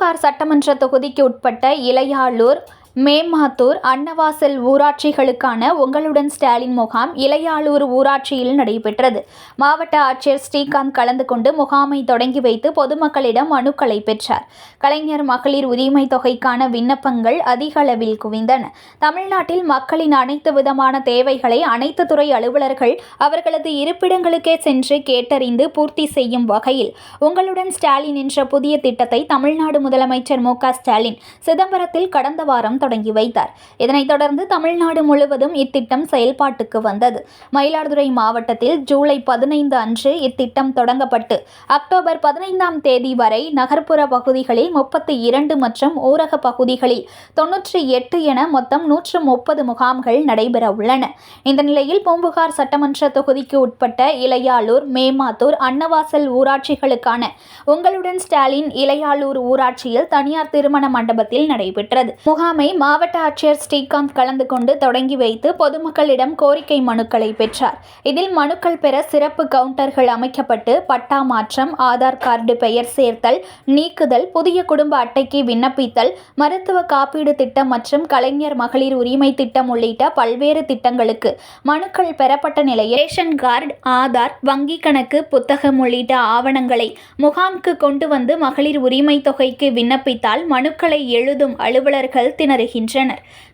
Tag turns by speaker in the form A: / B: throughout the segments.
A: பூம்புகார் சட்டமன்ற தொகுதிக்கு உட்பட்ட இளையாளூர், மேமாத்தூர், அன்னவாசல் ஊராட்சிகளுக்கான உங்களுடன் ஸ்டாலின் முகாம் இளையாளூர் ஊராட்சியில் நடைபெற்றது. மாவட்ட ஆட்சியர் ஸ்ரீகாந்த் கலந்து கொண்டு முகாமை தொடங்கி வைத்து பொதுமக்களிடம் மனுக்களை பெற்றார். கலைஞர் மகளிர் உரிமை தொகைக்கான விண்ணப்பங்கள் அதிக அளவில் குவிந்தன. தமிழ்நாட்டில் மக்களின் அனைத்து விதமான தேவைகளை அனைத்து துறை அலுவலர்கள் அவர்களது இருப்பிடங்களுக்கே சென்று கேட்டறிந்து பூர்த்தி செய்யும் வகையில் உங்களுடன் ஸ்டாலின் என்ற புதிய திட்டத்தை தமிழ்நாடு முதலமைச்சர் மு.க. ஸ்டாலின் சிதம்பரத்தில் கடந்த வாரம் தொடங்கி வைத்தார். இதனைத் தொடர்ந்து தமிழ்நாடு முழுவதும் இத்திட்டம் செயல்பாட்டுக்கு வந்தது. மயிலாடுதுறை மாவட்டத்தில் ஜூலை 15 அன்று இத்திட்டம் தொடங்கப்பட்டு அக்டோபர் 15ஆம் தேதி வரை நகர்ப்புற பகுதிகளில் 32 மற்றும் ஊரக பகுதிகளில் 98 என மொத்தம் 130 முகாம்கள் நடைபெற உள்ளன. இந்த நிலையில் பூம்புகார் சட்டமன்ற தொகுதிக்கு உட்பட்ட இளையாளூர், மேமாத்தூர், அன்னவாசல் ஊராட்சிகளுக்கான உங்களுடன் ஸ்டாலின் இளையாளூர் ஊராட்சியில் தனியார் திருமண மண்டபத்தில் நடைபெற்றது. முகாமை மாவட்ட ஆட்சியர் ஸ்ரீகாந்த் கலந்து கொண்டு தொடங்கி வைத்து பொதுமக்களிடம் கோரிக்கை மனுக்களை பெற்றார். இதில் மனுக்கள் பெற சிறப்பு கவுண்டர்கள் அமைக்கப்பட்டு பட்டா மாற்றம், ஆதார் கார்டு பெயர் சேர்த்தல், நீக்குதல், புதிய குடும்ப அட்டைக்கு விண்ணப்பித்தல், மருத்துவ காப்பீடு திட்டம் மற்றும் கலைஞர் மகளிர் உரிமை திட்டம் உள்ளிட்ட பல்வேறு திட்டங்களுக்கு மனுக்கள் பெறப்பட்ட நிலையில் ரேஷன் கார்டு, ஆதார், வங்கி கணக்கு புத்தகம் உள்ளிட்ட ஆவணங்களை முகாமுக்கு கொண்டு வந்து மகளிர் உரிமை தொகைக்கு விண்ணப்பித்தால் மனுக்களை எழுதும் அலுவலர்கள் திணறுகின்றனர்.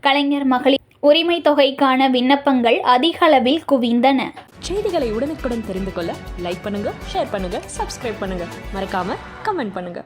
A: கலைஞர் மகளிர் உரிமை தொகைக்கான விண்ணப்பங்கள் அதிக அளவில் குவிந்தன.
B: செய்திகளை உடனுக்குடன் தெரிந்து கொள்ள லைக் பண்ணுங்க, ஷேர் பண்ணுங்க, சப்ஸ்கிரைப் பண்ணுங்க, மறக்காம கமெண்ட் பண்ணுங்க.